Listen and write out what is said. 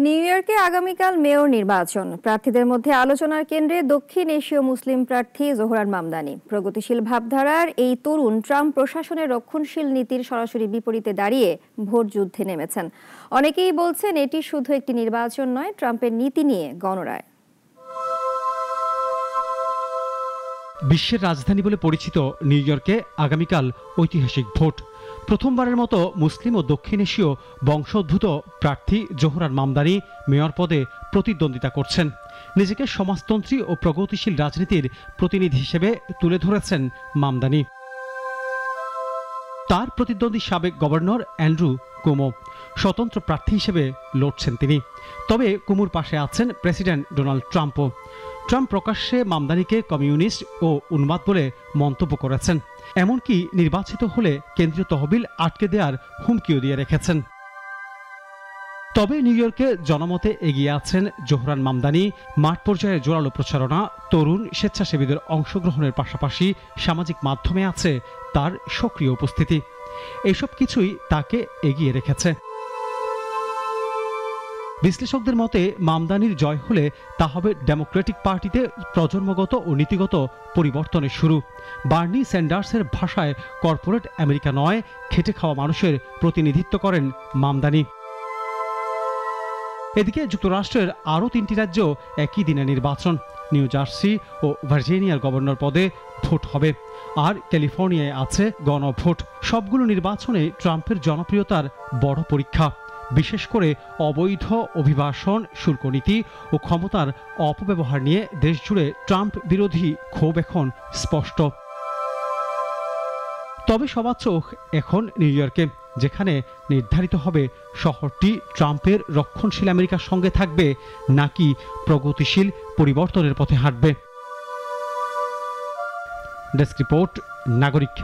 New ইয়র্কে আগামীকাল mayor নির্বাচন। প্রার্থীদের মধ্যে আলোচনার কেন্দ্রে দক্ষিণ এশীয় মুসলিম প্রার্থী জোহরান মামদানি। প্রগতিশীল ভাবধারার এই তরুণ ট্রাম্প প্রশাসনের রক্ষণশীল নীতির সরাসরি বিপরীতে দাঁড়িয়ে ভোট যুদ্ধে নেমেছেন। অনেকেই বলছেন এটি শুধু একটি নির্বাচন নয়, ট্রাম্পের নীতি নিয়ে গণরায়। বিশ্বের রাজধানী বলে পরিচিত নিউ ইয়র্কে আগামীকাল ঐতিহাসিক ভোট। প্রথমবারের মতো মুসলিম ও দক্ষিণ এশীয় বংশোদ্ভূত প্রার্থী জোহরান মামদানি মেয়র পদে প্রতিদ্বন্দ্বিতা করছেন। নিজেকে সমাজতন্ত্রী ও প্রগতিশীল রাজনীতির প্রতিনিধি হিসেবে তুলে ধরেছেন মামদানি। তার প্রতিদ্বন্দ্বী সাবেক গভর্নর অ্যান্ড্রু কুমো স্বতন্ত্র প্রার্থী হিসেবে লড়ছেন তিনি। তবে কুমোর পাশে আছেন প্রেসিডেন্ট ডোনাল্ড ট্রাম্পও। ট্রাম্প প্রকাশ্যে মামদানিকে কমিউনিস্ট ও উন্মাদ বলে মন্তব্য করেছেন। এমনকি নির্বাচিত হলে কেন্দ্রীয় তহবিল আটকে দেওয়ার হুমকিও দিয়ে রেখেছেন। তবে নিউ ইয়র্কে জনমতে এগিয়ে আছেন জোহরান মামদানি। মাঠ পর্যায়ে জোরালো প্রচারণা, তরুণ স্বেচ্ছাসেবীদের অংশগ্রহণের পাশাপাশি সামাজিক মাধ্যমে আছে তার সক্রিয় উপস্থিতি। এসব কিছুই তাকে এগিয়ে রেখেছে। বিশ্লেষকদের মতে মামদানির জয় হলে তা হবে ডেমোক্রেটিক পার্টিতে প্রজন্মগত ও নীতিগত পরিবর্তনের শুরু। বার্নি স্যান্ডার্সের ভাষায় কর্পোরেট আমেরিকা নয়, খেটে খাওয়া মানুষের প্রতিনিধিত্ব করেন মামদানি। এদিকে যুক্তরাষ্ট্রের আরও 3টি রাজ্য একই দিনে নির্বাচন। নিউ জার্সি ও ভার্জিনিয়ার গভর্নর পদে ভোট হবে, আর ক্যালিফোর্নিয়ায় আছে গণভোট। সবগুলো নির্বাচনে ট্রাম্পের জনপ্রিয়তার বড় পরীক্ষা। বিশেষ করে অবৈধ অভিবাসন, শুল্কনীতি ও ক্ষমতার অপব্যবহার নিয়ে দেশজুড়ে ট্রাম্প বিরোধী ক্ষোভ এখন স্পষ্ট। তবে সবার চোখ এখন নিউ ইয়র্কে, যেখানে নির্ধারিত হবে শহরটি ট্রাম্পের রক্ষণশীল আমেরিকার সঙ্গে থাকবে নাকি প্রগতিশীল পরিবর্তনের পথে হাঁটবে। ডেস্ক রিপোর্ট, নাগরিক।